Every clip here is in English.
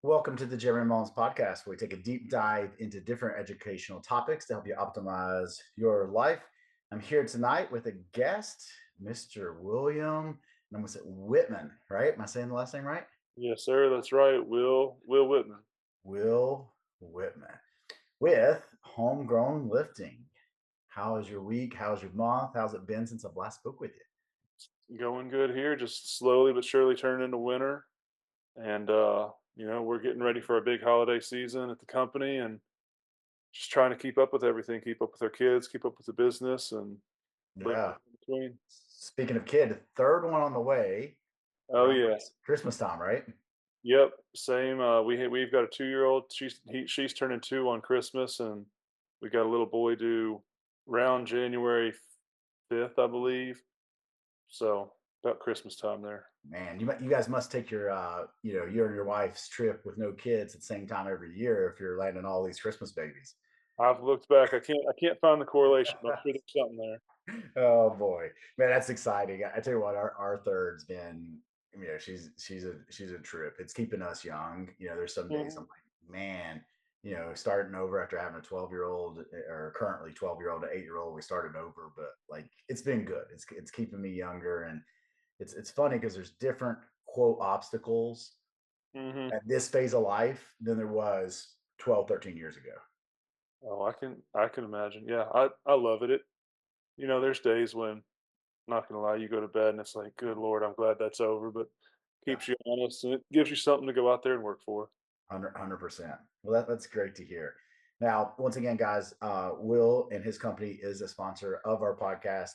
Welcome to the Jeremy Mullins podcast, where we take a deep dive into different educational topics to help you optimize your life. I'm here tonight with a guest, Mr. William, and I'm going to say Whitman, right? Am I saying the last name right? Yes, sir. That's right. Will Whitman. Will Whitman with Homegrown Lifting. How is your week? How's your month? How's it been since I've last spoke with you? Going good here. Just slowly but surely turning into winter, and we're getting ready for a big holiday season at the company, and just trying to keep up with everything, keep up with our kids, keep up with the business, and live Yeah. in between. Speaking of kid, third one on the way Oh around yeah. Christmas time, right? Yep. Same. We've got a 2 year old. She's turning 2 on Christmas, and we got a little boy due around January 5th, I believe. So about Christmas time there. Man, you guys must take your you and your wife's trip with no kids at the same time every year if you're landing all these Christmas babies. I've looked back. I can't find the correlation, but I'm sure there's something there. Oh boy, man, that's exciting. I tell you what, our third's been, she's a trip. It's keeping us young. There's some days I'm Mhm. like, man, starting over after having a 12-year-old or currently 12-year-old to 8-year-old, we started over, but like it's been good. It's keeping me younger, and it's funny because there's different quote obstacles Mhm. at this phase of life than there was 12, 13 years ago. Oh, I can imagine. Yeah, I love it. There's days when, not gonna lie, you go to bed and it's like, good Lord, I'm glad that's over, but Yeah, keeps you honest and it gives you something to go out there and work for. 100%. Well, that's great to hear. Now, once again, guys, Will and his company is a sponsor of our podcast.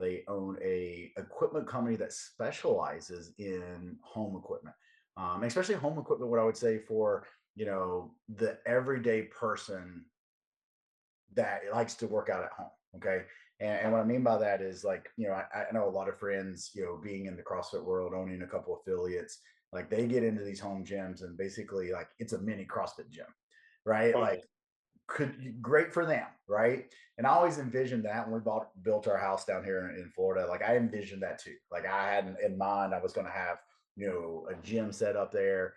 They own a equipment company that specializes in home equipment, especially home equipment. What I would say for the everyday person that likes to work out at home. Okay. And what I mean by that is like, I know a lot of friends, being in the CrossFit world, owning a couple affiliates, like they get into these home gyms and basically like it's a mini CrossFit gym, right? Oh, Like could great for them, right? And I always envisioned that when we built our house down here in Florida. Like I envisioned that too. Like I had in mind I was going to have a gym set up there,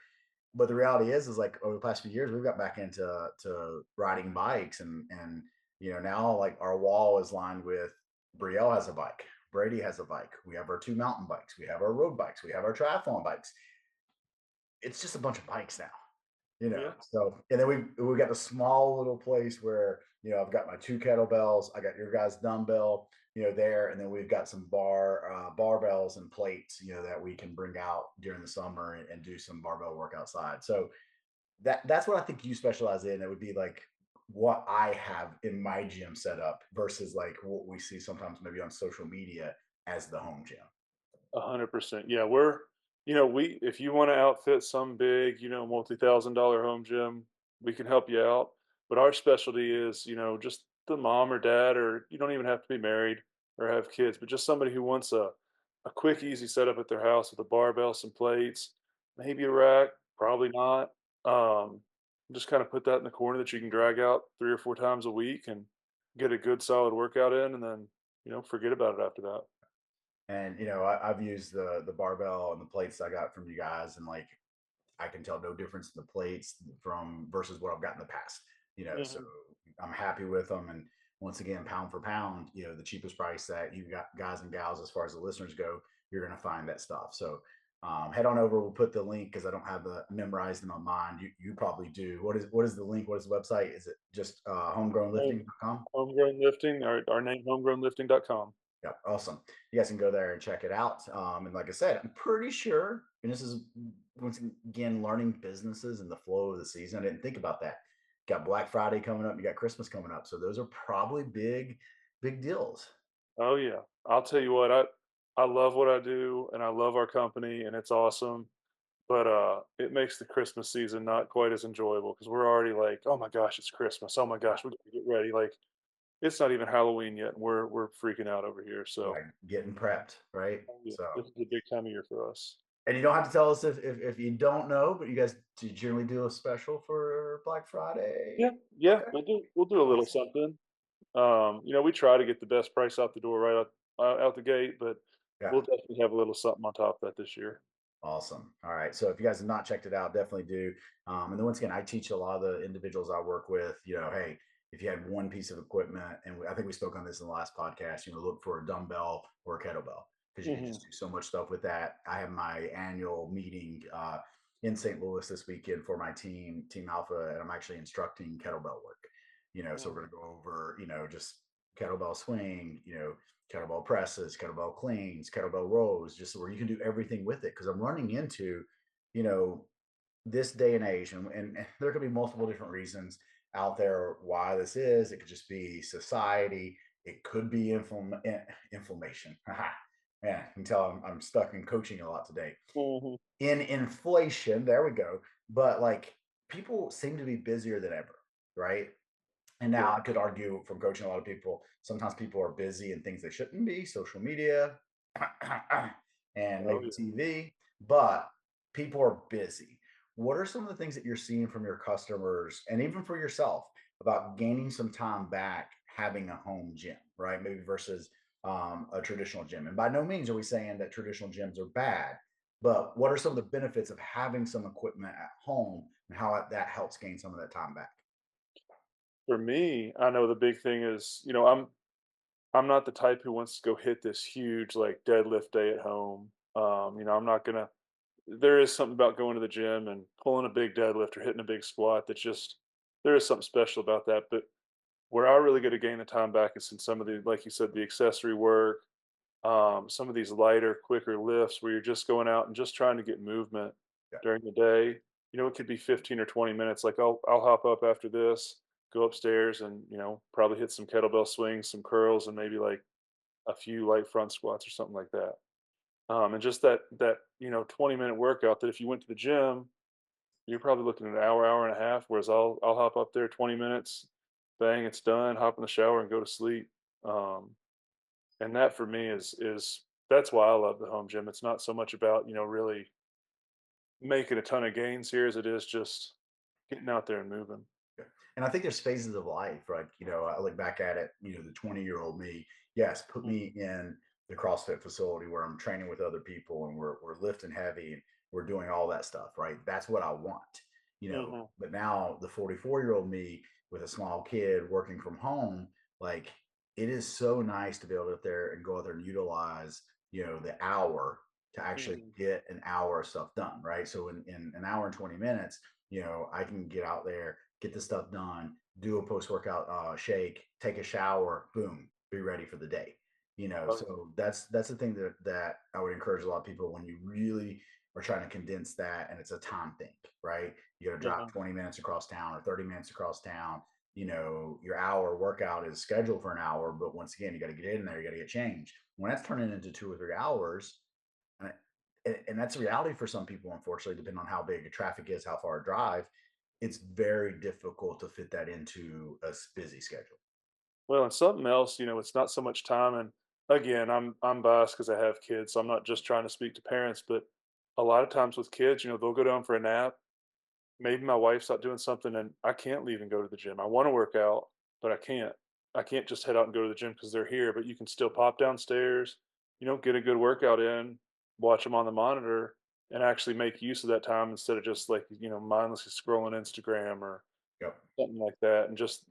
but the reality is like over the past few years we've got back into riding bikes, and now like our wall is lined with Brielle has a bike, Brady has a bike, we have our two mountain bikes, we have our road bikes, we have our triathlon bikes. It's just a bunch of bikes now, yeah. so and then we got a small little place where I've got my two kettlebells, I got your guys dumbbell there, and then we've got some barbells and plates that we can bring out during the summer and do some barbell work outside. So that's what I think you specialize in. It would be like what I have in my gym set up versus like what we see sometimes maybe on social media as the home gym. 100%. Yeah, we if you want to outfit some big, multi-thousand-dollar home gym, we can help you out. But our specialty is, just the mom or dad, or you don't even have to be married or have kids, but just somebody who wants a quick, easy setup at their house with a barbell, some plates, maybe a rack, probably not. Um, just kind of put that in the corner that you can drag out 3 or 4 times a week and get a good solid workout in, and then, forget about it after that. And I've used the barbell and the plates I got from you guys, and like I can tell no difference in the plates from versus what I've got in the past. So Mhm. I'm happy with them. And once again, pound for pound, the cheapest price that you got, guys and gals, as far as the listeners go, you're going to find that stuff. So head on over. We'll put the link because I don't have the memorized in my mind. You probably do. What is the link? What is the website? Is it just Home homegrownlifting.com? Homegrown Lifting, our name, homegrownlifting.com. Yeah, awesome. You guys can go there and check it out. And like I said, I'm pretty sure, and this is once again learning businesses and the flow of the season. I didn't think about that. Got Black Friday coming up, you got Christmas coming up. So those are probably big deals. Oh, yeah. I'll tell you what, I love what I do, and I love our company, and it's awesome, but, it makes the Christmas season not quite as enjoyable because 'cause we're already like, "Oh my gosh, it's Christmas. Oh my Right. gosh, we gotta get ready." Like, it's not even Halloween yet, and we're freaking out over here, so, Right. Getting prepped, right? oh, yeah, So this is a big time of year for us. and you don't have to tell us if you don't know, but you guys do you generally do a special for Black Friday? Yeah, yeah, Okay. we'll do a little Awesome. something. We try to get the best price out the door right out the gate, but Yeah. we'll definitely have a little something on top of that this year. Awesome. All right. So if you guys have not checked it out, definitely do. And then once again, I teach a lot of the individuals I work with, hey, if you had one piece of equipment, and I think we spoke on this in the last podcast, look for a dumbbell or a kettlebell because you can Hmm. just do so much stuff with that. I have my annual meeting in St. Louis this weekend for my team, Team Alpha, and I'm actually instructing kettlebell work. So we're Hmm. going to go over, just kettlebell swing, kettlebell presses, kettlebell cleans, kettlebell rows, just where you can do everything with it. Because I'm running into, you know, this day and age, and there could be multiple different reasons out there why this is. It could just be society. It could be inflammation. Man, I can tell I'm stuck in coaching a lot today. Hmm. In inflation, there we go. But like people seem to be busier than ever, right? And Yeah. now I could argue from coaching a lot of people, sometimes people are busy in things they shouldn't be, social media and Oh maybe yeah. TV, but people are busy. What are some of the things that you're seeing from your customers and even for yourself about gaining some time back having a home gym, right? Maybe versus a traditional gym. And by no means are we saying that traditional gyms are bad, but what are some of the benefits of having some equipment at home and how that helps gain some of that time back? For me, I know the big thing is, I'm not the type who wants to go hit this huge like deadlift day at home. I'm not gonna. There is something about going to the gym and pulling a big deadlift or hitting a big squat that just there is something special about that. But where I really get to gain the time back is in some of the, like you said, the accessory work, some of these lighter, quicker lifts where you're just going out and just trying to get movement Yeah. during the day. It could be 15 or 20 minutes. Like I'll hop up after this, go upstairs and, probably hit some kettlebell swings, some curls, and maybe like a few light front squats or something like that. And just that 20-minute workout that if you went to the gym, you're probably looking at an hour, hour and a half. Whereas I'll hop up there 20 minutes, bang, it's done, hop in the shower and go to sleep. Um, and that for me is that's why I love the home gym. It's not so much about, really making a ton of gains here as it is just getting out there and moving. Yeah. And I think there's phases of life, right? I look back at it, the 20-year-old me, yes, put Mhm, me in the CrossFit facility where I'm training with other people and we're lifting heavy and we're doing all that stuff, right? That's what I want. mhm, But now the 44-year-old me with a small kid working from home, like it is so nice to be able to get there and go out there and utilize, the hour to actually mhm. get an hour of stuff done, right? So in an hour and 20 minutes, I can get out there, get the stuff done, do a post workout shake, take a shower, boom, be ready for the day. Oh, yeah. So that's the thing that I would encourage a lot of people when you really are trying to condense that, and it's a time thing, right? You got to drive Mhm, 20 minutes across town or 30 minutes across town. Your hour workout is scheduled for an hour, but once again, you got to get in there, you got to get changed. When that's turning into 2 or 3 hours, and that's a reality for some people, unfortunately, depending on how big the traffic is, how far a drive, it's very difficult to fit that into a busy schedule. Well, and something else, it's not so much time. And again, I'm biased because I have kids, so I'm not just trying to speak to parents, but a lot of times with kids, they'll go down for a nap. Maybe my wife's out doing something, and I can't leave and go to the gym. I want to work out, but I can't. I can't just head out and go to the gym because they're here. But you can still pop downstairs, get a good workout in, watch them on the monitor, and actually make use of that time instead of just like mindlessly scrolling Instagram or Yep. something like that. And just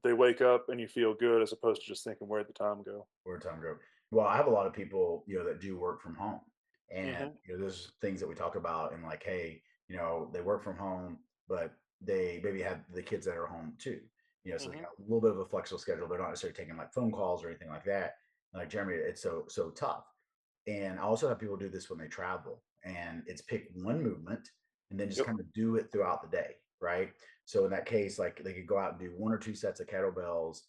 they wake up and you feel good as opposed to just thinking where'd the time go. Where time go? Well, I have a lot of people, that do work from home, and Hmm. there's things that we talk about, and like, hey, they work from home, but they maybe have the kids that are home too. So they Hmm. got a little bit of a flexible schedule. They're not necessarily taking like phone calls or anything like that. Like Jeremy, it's so tough. And I also have people do this when they travel, and it's pick one movement and then just Yep. kind of do it throughout the day, right? So in that case, like they could go out and do one or two sets of kettlebells,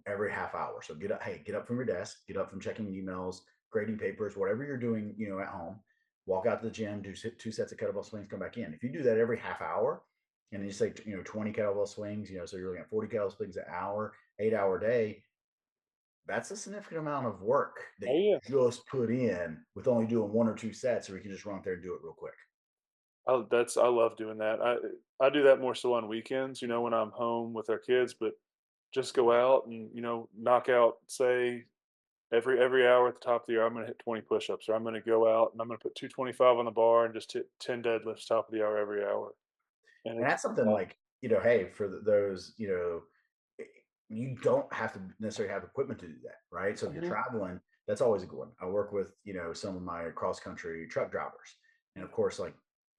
every half hour. So get up from your desk, get up from checking emails, grading papers, whatever you're doing, at home. Walk out to the gym, do two sets of kettlebell swings, come back in. If you do that every half hour, and then you say 20 kettlebell swings, so you're looking at 40 kettlebell swings an hour, 8 hour day, that's a significant amount of work that Oh you yeah. just put in with only doing one or two sets, or you can just run out there and do it real quick. I love doing that. I do that more so on weekends, when I'm home with our kids, but just go out and, knock out, say every hour at the top of the hour, I'm gonna hit 20 push-ups, or I'm gonna go out and I'm gonna put 225 on the bar and just hit 10 deadlifts top of the hour every hour. And And it's that's something like, hey, for those, eh, you don't have to necessarily have equipment to do that, right? So if you're Mhm. traveling, that's always a good one. I work with, some of my cross country truck drivers. And of course, like,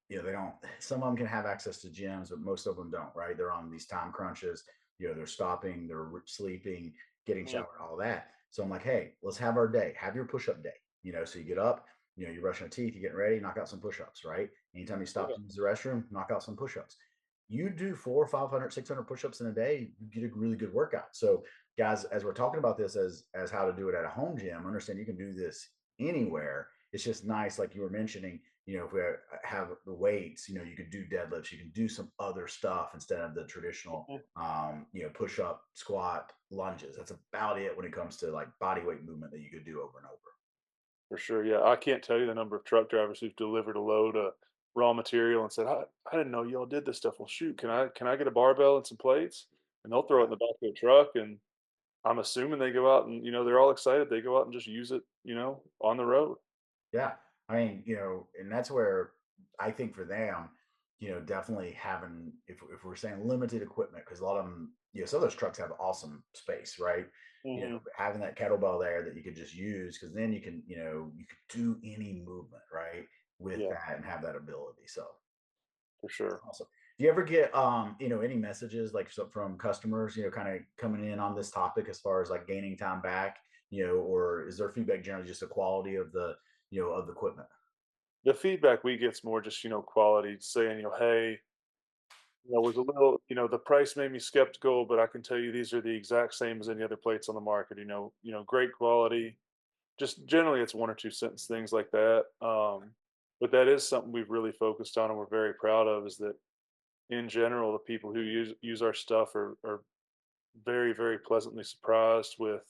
they don't, some of them can have access to gyms, but most of them don't, right? They're on these time crunches, they're stopping, they're sleeping, getting Mhm. showered, all that. So I'm like, hey, let's have our day, have your push up day, so you get up, you're brushing your teeth, you're getting ready, knock out some push ups, right? Anytime you stop Yeah. to use the restroom, knock out some push ups. You do 400, 500, 600 push-ups in a day, you get a really good workout. So guys, as we're talking about this as how to do it at a home gym, understand you can do this anywhere. It's just nice, like you were mentioning, if we have the weights, you could do deadlifts, you can do some other stuff instead of the traditional, Mhm. push up, squat, lunges. That's about it when it comes to like body weight movement that you could do over and over. For sure, yeah. I can't tell you the number of truck drivers who've delivered a load of raw material and said, I didn't know y'all did this stuff. Well, shoot, can I get a barbell and some plates?" And they'll throw it Yeah. in the back of the truck, and I'm assuming they go out and, they're all excited. They go out and just use it, on the road. Yeah. I mean, and that's where I think for them, definitely having, if we're saying limited equipment, because a lot of them, some of those trucks have awesome space, right? Mhm. Having that kettlebell there that you could just use, because then you can, you could do any movement, right? With Yeah, that and have that ability. So for sure. awesome. Do you ever get, any messages like from customers, kind of coming in on this topic as far as like gaining time back, or is their feedback generally just the quality of the, of the equipment? The feedback we get's more just, quality, saying, "Hey, was a little, the price made me skeptical, but I can tell you these are the exact same as any other plates on the market. Great quality." Just generally, it's one or two sentence things like that. But that is something we've really focused on, and we're very proud of. Is that in general, the people who use our stuff are very, very pleasantly surprised with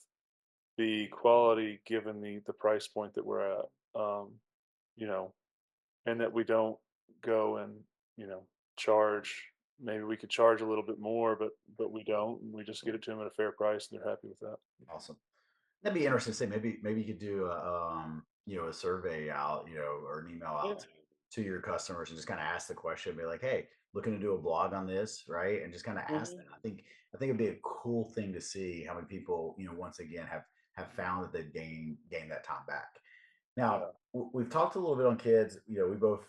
the quality, given the price point that we're at. You know, and that we don't go and you know charge. Maybe we could charge a little bit more, but we don't. And we just get it to them at a fair price, and they're happy with that. Awesome. That'd be interesting to say. Maybe you could do a survey out, or an email Yeah. out to your customers and just kind of ask the question, be like, hey, looking to do a blog on this, right? And just kind of ask Hmm. that. I think it'd be a cool thing to see how many people, once again have found that they've gained that time back. Now, Yeah. we've talked a little bit on kids. We both.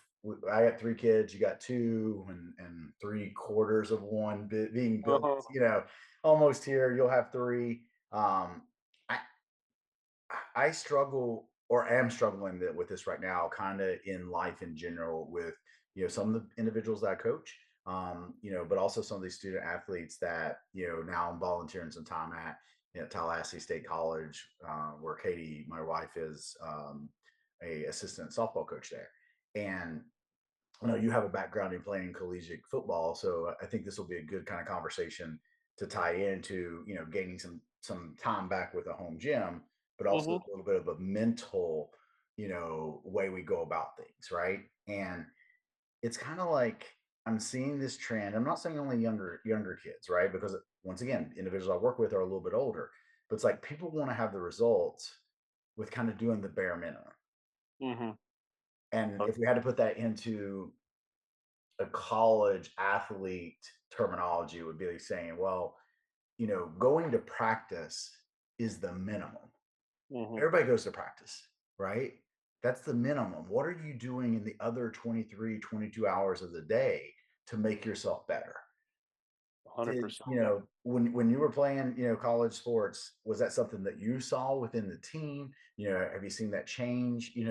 I got three kids. You got two, and three quarters of one being built. Uh-huh. Almost here. You'll have three. I I struggle or am struggling with this right now, kind of in life in general, with some of the individuals that I coach, but also some of these student athletes that now I'm volunteering some time at Tallahassee State College, where Katie, my wife, is a assistant softball coach there, and I know you have a background in playing collegiate football, so I think this will be a good kind of conversation to tie into gaining some time back with a home gym, but also Hmm. a little bit of a mental way we go about things, right? And it's kind of like I'm seeing this trend. I'm not saying only younger kids, right? Because once again, individuals I work with are a little bit older, but it's like people want to have the results with kind of doing the bare minimum. Hmm. And if we had to put that into a college athlete terminology, would be like saying, well, going to practice is the minimum. Hmm. Everybody goes to practice, right? That's the minimum. What are you doing in the other 23, 22 hours of the day to make yourself better? hundred Did percent. Yeah. when you were playing college sports, was that something that you saw within the team? Have you seen that change in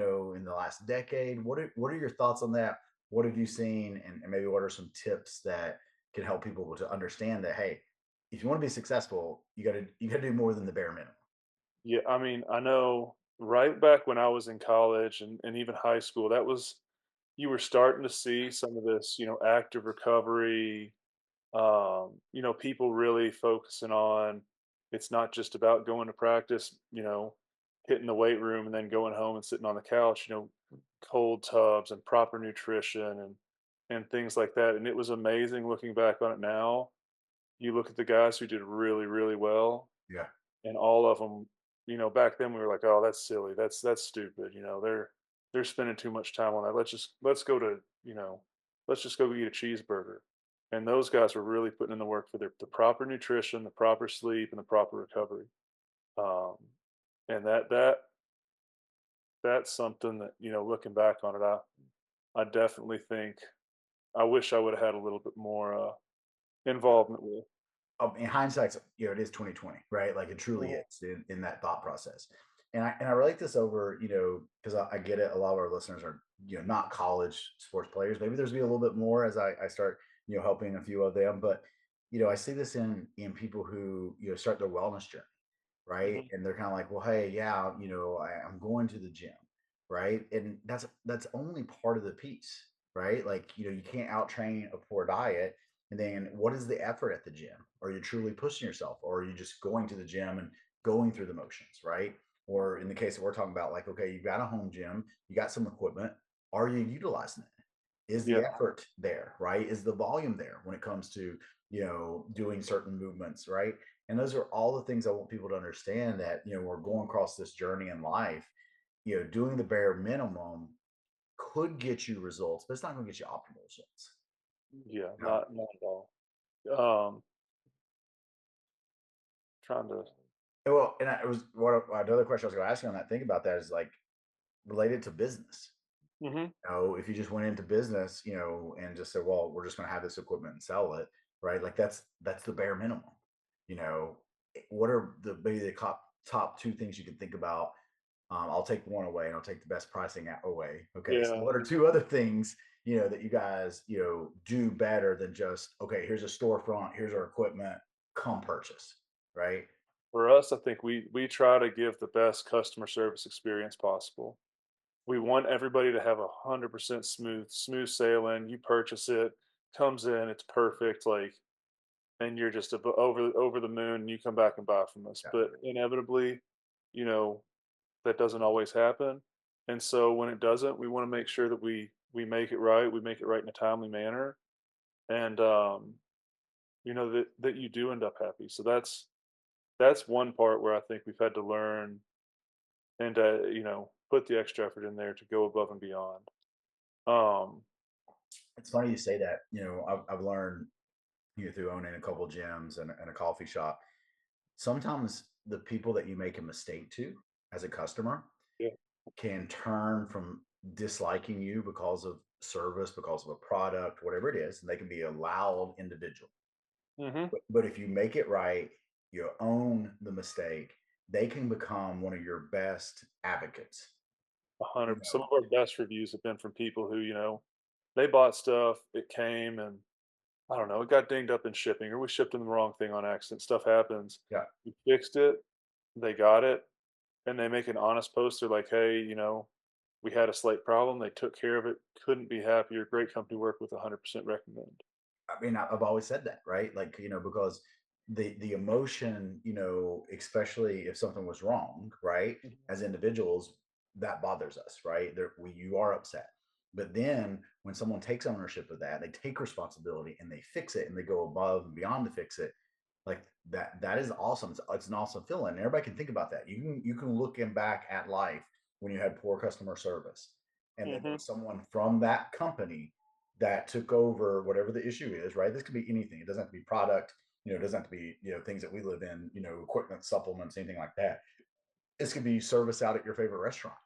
the last decade? What are your thoughts on that? What have you seen, and maybe what are some tips that can help people to understand that, hey, if you want to be successful, you got to do more than the bare minimum. Yeah. I mean, I know right back when I was in college and even high school, that was you were starting to see some of this, active recovery, people really focusing on it's not just about going to practice, hitting the weight room and then going home and sitting on the couch, cold tubs and proper nutrition and things like that. And it was amazing looking back on it now. You look at the guys who did really, really well, Yeah. and all of them. back then we were like, "Oh, that's silly. That's stupid." They're spending too much time on that. Let's go to, let's just go eat a cheeseburger. And those guys were really putting in the work for the proper nutrition, the proper sleep, and the proper recovery. Um, and that's something that, looking back on it, I definitely think I wish I would have had a little bit more involvement with. In hindsight, it is 2020, right? Like it truly Mhm, is in that thought process. And I relate this over, because I get it. A lot of our listeners are, not college sports players. Maybe there's be a little bit more as I start, helping a few of them. But, I see this in people who, start their wellness journey, right? mhm. And they're kind of like, well, hey, yeah, I'm going to the gym, right? And that's only part of the piece, right? Like, you can't out train a poor diet. And then what is the effort at the gym? Are you truly pushing yourself, or are you just going to the gym and going through the motions, right? Or in the case that we're talking about, like, okay, you've got a home gym, you got some equipment. Are you utilizing it? Is the Yeah, effort there, right? Is the volume there when it comes to, doing certain movements, right? And those are all the things I want people to understand, that, we're going across this journey in life. Doing the bare minimum could get you results, but it's not going to get you optimal results. yeah, You know? not at all. Trying to. Well, and it was what another question I was going to ask you on that. Think about that is like related to business. Mhm. If you just went into business, and just said, well, we're just going to have this equipment and sell it, right? Like that's the bare minimum. You know, what are maybe the top two things you can think about? I'll take one away and I'll take the best pricing away. Okay. So Yeah. what are two other things, that you guys, do better than just, okay, here's a storefront, here's our equipment, come purchase, right? For us, I think we try to give the best customer service experience possible. We want everybody to have 100% smooth sailing. You purchase it, comes in, it's perfect, like, and you're just over the moon. And you come back and buy from us, Yeah. but inevitably, you know, that doesn't always happen. And so when it doesn't, we want to make sure that we make it right. We make it right in a timely manner, and that you do end up happy. So that's one part where I think we've had to learn and put the extra effort in there to go above and beyond. Um, It's funny you say that. I've learned, through owning a couple gyms and a coffee shop, sometimes the people that you make a mistake to as a customer yeah. can turn from disliking you because of service, because of a product, whatever it is, and they can be a loud individual. Hmm. But if you make it right, you own the mistake, they can become one of your best advocates. You 100. Some know, of our best reviews have been from people who, they bought stuff, it came, and I don't know, it got dinged up in shipping, or we shipped them the wrong thing on accident. Stuff happens. yeah, We fixed it, they got it, and they make an honest post. They're like, hey, we had a slight problem. They took care of it. Couldn't be happier. Great company to work with. 100% recommend. I mean, I've always said that, right? Like, because the emotion, especially if something was wrong, right? Mhm. As individuals, that bothers us, right? You are upset. But then when someone takes ownership of that, they take responsibility and they fix it and they go above and beyond to fix it. Like that is awesome. It's an awesome feeling. And everybody can think about that. You can look in back at life when you had poor customer service, and then there Mhm. was someone from that company that took over whatever the issue is, right? This could be anything. It doesn't have to be product, it doesn't have to be, things that we live in, equipment, supplements, anything like that. This could be service out at your favorite restaurant.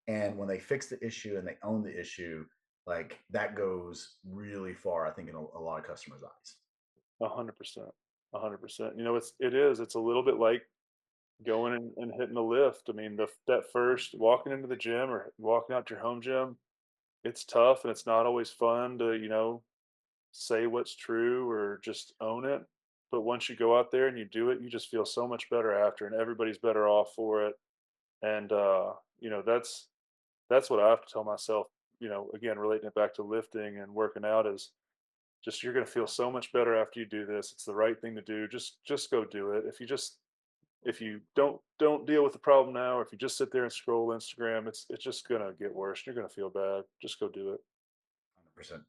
And when they fix the issue and they own the issue, like that goes really far, I think, in a lot of customers' eyes. 100%. 100%. It's a little bit like going and hitting the lift. I mean, that first walking into the gym or walking out to your home gym, it's tough and it's not always fun to, say what's true or just own it. But once you go out there and you do it, you just feel so much better after, and everybody's better off for it. And that's what I have to tell myself. Again, relating it back to lifting and working out is just you're going to feel so much better after you do this. It's the right thing to do. Just go do it. If you don't deal with the problem now, or if you just sit there and scroll Instagram, it's just gonna get worse. You're gonna feel bad. Just go do it. 100%.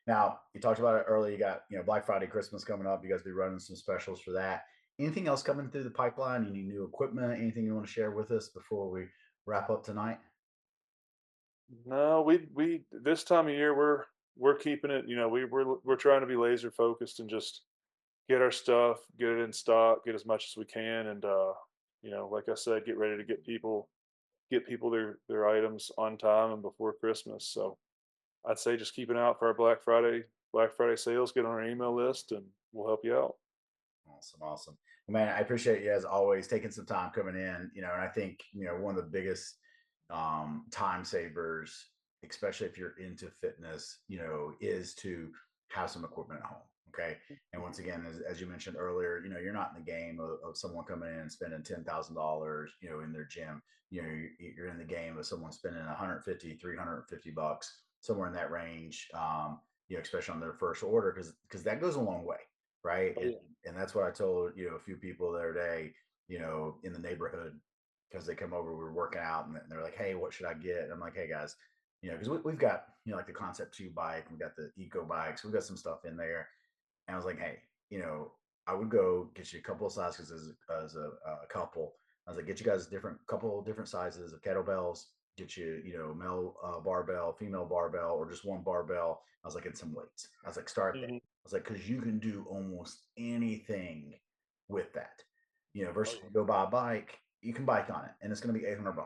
Now, you talked about it earlier. You got, Black Friday, Christmas coming up. You guys be running some specials for that. Anything else coming through the pipeline? Any new equipment? Anything you want to share with us before we wrap up tonight? No, we this time of year we're keeping it. We're trying to be laser focused and just get our stuff, get it in stock, get as much as we can, and like I said, get ready to get people their items on time and before Christmas. So I'd say just keep an eye out for our Black Friday sales. Get on our email list, and we'll help you out. Awesome, awesome. Well, man, I appreciate you as always taking some time coming in. And I think one of the biggest time savers, especially if you're into fitness, is to have some equipment at home. Okay. And once again, as you mentioned earlier, you're not in the game of someone coming in and spending $10,000, in their gym. You're in the game of someone spending 150, $350, somewhere in that range. Especially on their first order, because that goes a long way, right? Oh And yeah. and that's what I told a few people the other day, in the neighborhood, because they come over, we were working out, and they're like, "Hey, what should I get?" And I'm like, "Hey guys, because we've got like the Concept 2 bike, we got the Eco bikes, we've got some stuff in there." And I was like, "Hey, I would go get you a couple of sizes as a couple." I was like, "Get you guys couple of different sizes of kettlebells. Get you, male barbell, female barbell, or just one barbell." I was like, "And some weights." I was like, "Start there." Hmm. I was like, "Because you can do almost anything with that, Oh versus yeah. you go buy a bike, you can bike on it, and it's going to be $800."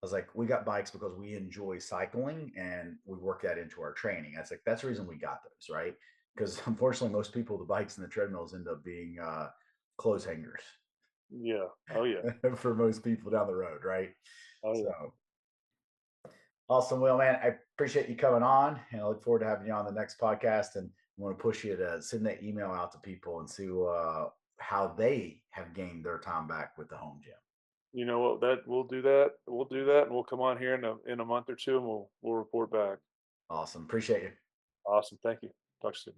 I was like, "We got bikes because we enjoy cycling and we work that into our training." That's like that's the reason we got those, right? Because unfortunately, most people, the bikes and the treadmills end up being clothes hangers Yeah. Oh yeah. for most people down the road, right? Oh So yeah. awesome. Well, man, I appreciate you coming on, and I look forward to having you on the next podcast. And I want to push you to send that email out to people and see how they have gained their time back with the home gym. You know what? That we'll do that. We'll do that, and we'll come on here in a month or two, and we'll report back. Awesome. Appreciate you. Awesome. Thank you. Talk soon.